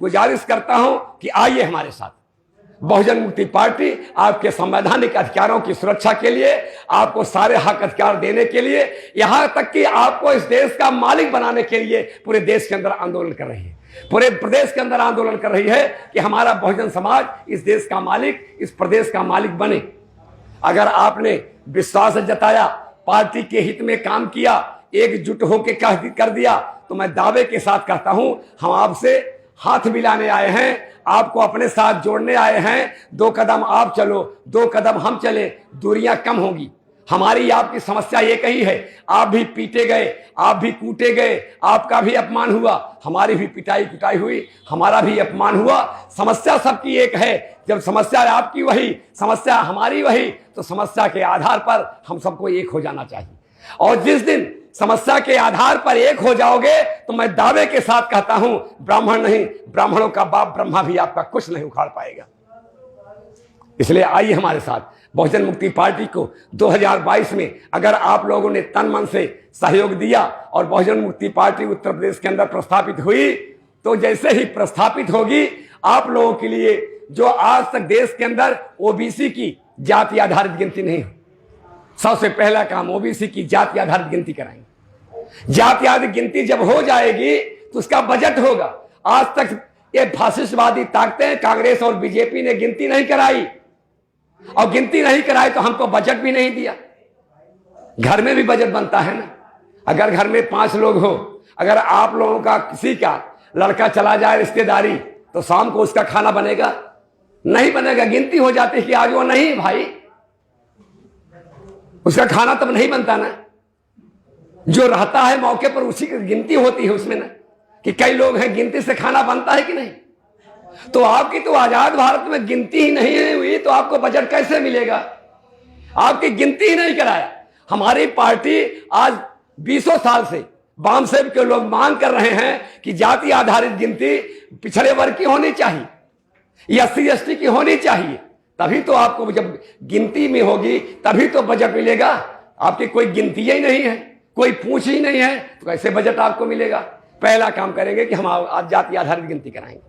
गुजारिश करता हूं कि आइए हमारे साथ। बहुजन मुक्ति पार्टी आपके संवैधानिक अधिकारों की सुरक्षा के लिए, आपको सारे हक अधिकार देने के लिए, यहां तक कि आपको इस देश का मालिक बनाने के लिए पूरे देश के अंदर आंदोलन कर रही है, पूरे प्रदेश के अंदर आंदोलन कर रही है कि हमारा बहुजन समाज इस देश का मालिक, इस प्रदेश का मालिक बने। अगर आपने विश्वास जताया, पार्टी के हित में काम किया, एकजुट होकर कर दिया, तो मैं दावे के साथ कहता हूं हम आपसे हाथ मिलाने आए हैं, आपको अपने साथ जोड़ने आए हैं। 2 कदम आप चलो, 2 कदम हम चले, दूरियां कम होगी। हमारी आपकी समस्या एक ही है, आप भी पीटे गए, आप भी कूटे गए, आपका भी अपमान हुआ, हमारी भी पिटाई कुटाई हुई, हमारा भी अपमान हुआ। समस्या सबकी एक है। जब समस्या आपकी वही, समस्या हमारी वही, तो समस्या के आधार पर हम सबको एक हो जाना चाहिए। और जिस दिन समस्या के आधार पर एक हो जाओगे तो मैं दावे के साथ कहता हूं, ब्राह्मण नहीं, ब्राह्मणों का बाप ब्रह्मा भी आपका कुछ नहीं उखाड़ पाएगा। इसलिए आइए हमारे साथ। बहुजन मुक्ति पार्टी को 2022 में अगर आप लोगों ने तन मन से सहयोग दिया और बहुजन मुक्ति पार्टी उत्तर प्रदेश के अंदर प्रस्थापित हुई, तो जैसे ही प्रस्थापित होगी, आप लोगों के लिए जो आज तक देश के अंदर ओबीसी की जाति आधारित गिनती नहीं हो, सबसे पहला काम ओबीसी की जाति आधारित गिनती कराएंगे। जाति आधारित गिनती जब हो जाएगी तो उसका बजट होगा। आज तक ये फासिस्टवादी ताकतें, कांग्रेस और बीजेपी ने गिनती नहीं कराई, और गिनती नहीं कराई तो हमको बजट भी नहीं दिया। घर में भी बजट बनता है ना। अगर घर में 5 लोग हो, अगर आप लोगों का किसी का लड़का चला जाए रिश्तेदारी, तो शाम को उसका खाना बनेगा? नहीं बनेगा। गिनती हो जाती है कि आज वो नहीं भाई, उसका खाना तब नहीं बनता ना। जो रहता है मौके पर उसी की गिनती होती है उसमें ना, कि कई लोग हैं, गिनती से खाना बनता है कि नहीं। तो आपकी तो आजाद भारत में गिनती ही नहीं हुई, तो आपको बजट कैसे मिलेगा? आपकी गिनती ही नहीं कराया। हमारी पार्टी आज 20 साल से वाम सेव के लोग मांग कर रहे हैं कि जाति आधारित गिनती पिछड़े वर्ग की होनी चाहिए, या SC/ST की होनी चाहिए। तभी तो आपको, जब गिनती में होगी तभी तो बजट मिलेगा। आपकी कोई गिनती ही नहीं है, कोई पूछ ही नहीं है, तो कैसे बजट आपको मिलेगा? पहला काम करेंगे कि हम आज जाति आधारित गिनती कराएंगे,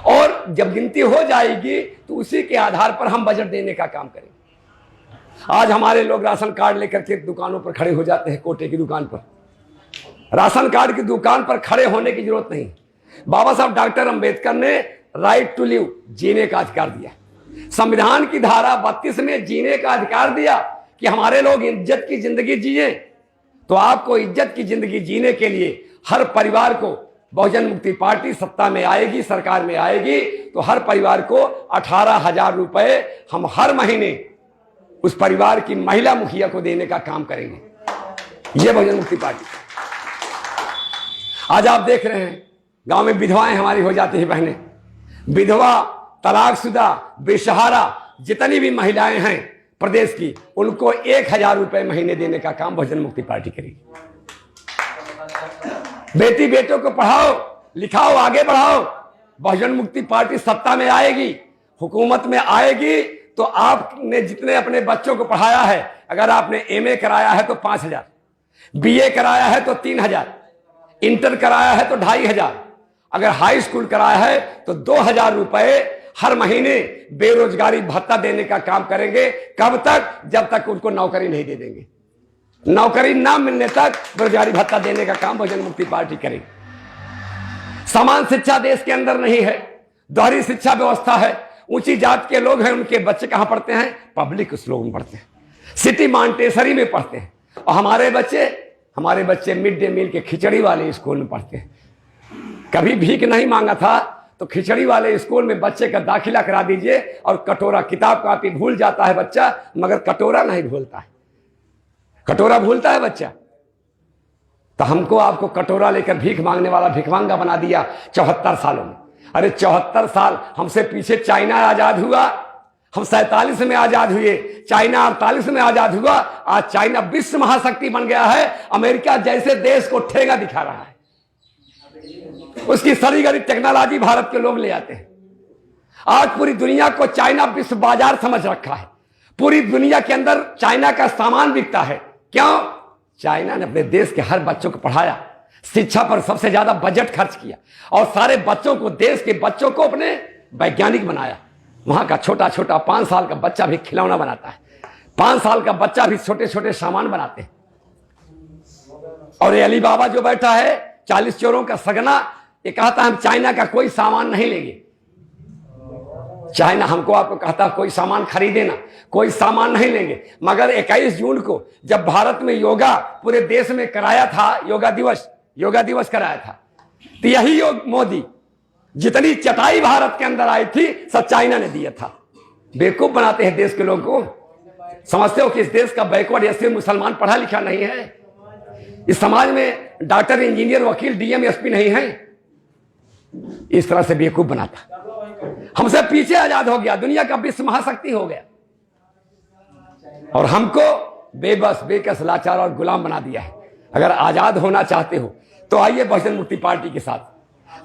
और जब गिनती हो जाएगी तो उसी के आधार पर हम बजट देने का काम करेंगे। आज हमारे लोग राशन कार्ड लेकर के दुकानों पर खड़े हो जाते हैं, कोटे की दुकान पर। राशन कार्ड की दुकान पर खड़े होने की जरूरत नहीं। बाबा साहब डॉक्टर अंबेडकर ने राइट टू लिव, जीने का अधिकार दिया। संविधान की धारा 32 में जीने का अधिकार दिया कि हमारे लोग इज्जत की जिंदगी जिए। तो आपको इज्जत की जिंदगी जीने के लिए हर परिवार को, बहुजन मुक्ति पार्टी सत्ता में आएगी, सरकार में आएगी, तो हर परिवार को 18,000 रुपए हम हर महीने उस परिवार की महिला मुखिया को देने का काम करेंगे। ये बहुजन मुक्ति पार्टी। आज आप देख रहे हैं गांव में विधवाएं हमारी हो जाती है बहनें, विधवा, तलाकशुदा, बेसहारा जितनी भी महिलाएं हैं प्रदेश की, उनको 1,000 रुपए महीने देने का काम बहुजन मुक्ति पार्टी करेगी। बेटी बेटों को पढ़ाओ, लिखाओ, आगे बढ़ाओ। बहुजन मुक्ति पार्टी सत्ता में आएगी, हुकूमत में आएगी, तो आपने जितने अपने बच्चों को पढ़ाया है, अगर आपने MA कराया है तो 5,000, BA कराया है तो 3,000, इंटर कराया है तो 2,500, अगर हाई स्कूल कराया है तो 2,000 रुपए हर महीने बेरोजगारी भत्ता देने का काम करेंगे। कब तक? जब तक उनको नौकरी नहीं दे देंगे। नौकरी ना मिलने तक बेरोजगारी भत्ता देने का काम बहुजन मुक्ति पार्टी करेगी। समान शिक्षा देश के अंदर नहीं है, दोहरी शिक्षा व्यवस्था है। ऊंची जात के लोग हैं, उनके बच्चे कहां पढ़ते हैं? पब्लिक स्कूल में पढ़ते हैं, सिटी मॉन्टेसरी में पढ़ते हैं। और हमारे बच्चे मिड डे मील के खिचड़ी वाले स्कूल में पढ़ते हैं। कभी भीख नहीं मांगा था तो खिचड़ी वाले स्कूल में बच्चे का दाखिला करा दीजिए, और कटोरा, किताब कापी भूल जाता है बच्चा, मगर कटोरा नहीं भूलता है। कटोरा भूलता है बच्चा। तो हमको आपको कटोरा लेकर भीख मांगने वाला भिखमंगा बना दिया 74 सालों में। अरे 74 साल हमसे पीछे चाइना आजाद हुआ, हम 47 में आजाद हुए, चाइना 48 में आजाद हुआ। आज चाइना विश्व महाशक्ति बन गया है, अमेरिका जैसे देश को ठेंगा दिखा रहा है। उसकी सारी गरी टेक्नोलॉजी भारत के लोग ले आते हैं। आज पूरी दुनिया को चाइना विश्व बाजार समझ रखा है। पूरी दुनिया के अंदर चाइना का सामान बिकता है। क्यों? चाइना ने अपने देश के हर बच्चों को पढ़ाया, शिक्षा पर सबसे ज्यादा बजट खर्च किया और सारे बच्चों को, देश के बच्चों को अपने वैज्ञानिक बनाया। वहां का छोटा छोटा 5 साल का बच्चा भी खिलौना बनाता है, 5 साल का बच्चा भी छोटे छोटे सामान बनाते हैं। और ये अली बाबा जो बैठा है 40 चोरों का सगना, ये कहता है हम चाइना का कोई सामान नहीं लेंगे। चाइना हमको आपको कहता है कोई सामान खरीदे ना, कोई सामान नहीं लेंगे। मगर 21 जून को जब भारत में योगा पूरे देश में कराया था, योगा दिवस कराया था, तो यही मोदी जितनी चटाई भारत के अंदर आई थी सब चाइना ने दिया था। बेवकूफ बनाते हैं देश के लोगों को। समझते हो कि इस देश का बैकवर्ड या सिर्फ मुसलमान पढ़ा लिखा नहीं है, इस समाज में डॉक्टर, इंजीनियर, वकील, डीएम, एसपी नहीं है। इस तरह से बेवकूफ बनाता, हमसे पीछे आजाद हो गया, दुनिया का विश्व महाशक्ति हो गया और हमको बेबस, बेकस, लाचार और गुलाम बना दिया है। अगर आजाद होना चाहते हो तो आइए बहुजन मुक्ति पार्टी के साथ,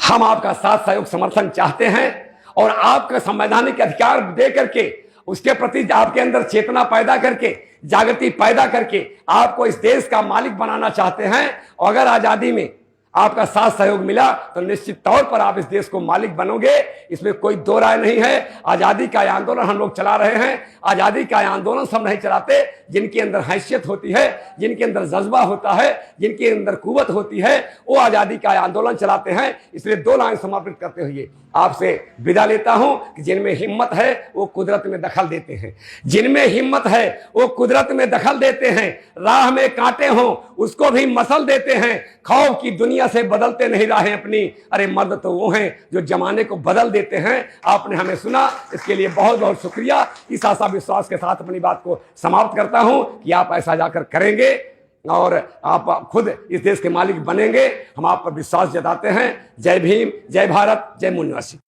हम आपका साथ सहयोग समर्थन चाहते हैं और आपका संवैधानिक अधिकार दे करके, उसके प्रति आपके अंदर चेतना पैदा करके, जागृति पैदा करके आपको इस देश का मालिक बनाना चाहते हैं। और अगर आजादी में आपका साथ सहयोग मिला तो निश्चित तौर पर आप इस देश को मालिक बनोगे, इसमें कोई दो राय नहीं है। आजादी का आंदोलन हम लोग चला रहे हैं। आजादी का आंदोलन सब नहीं चलाते, जिनके अंदर हैसियत होती है, जिनके अंदर जज्बा होता है, जिनके अंदर कुव्वत होती है, वो आजादी का आंदोलन चलाते हैं। इसलिए 2 लाइन समर्पित करते हुए आपसे विदा लेता हूं कि जिनमें हिम्मत है वो कुदरत में दखल देते हैं, जिनमें हिम्मत है वो कुदरत में दखल देते हैं। राह में कांटे हों उसको भी मसल देते हैं। खौफ की दुनिया से बदलते नहीं राहें अपनी, अरे मर्द तो वो हैं जो जमाने को बदल देते हैं। आपने हमें सुना, इसके लिए बहुत बहुत शुक्रिया। इस आशा विश्वास के साथ अपनी बात को समाप्त करता हूं कि आप ऐसा जाकर करेंगे और आप खुद इस देश के मालिक बनेंगे। हम आप पर विश्वास जताते हैं। जय भीम, जय भारत, जय मूल निवासी।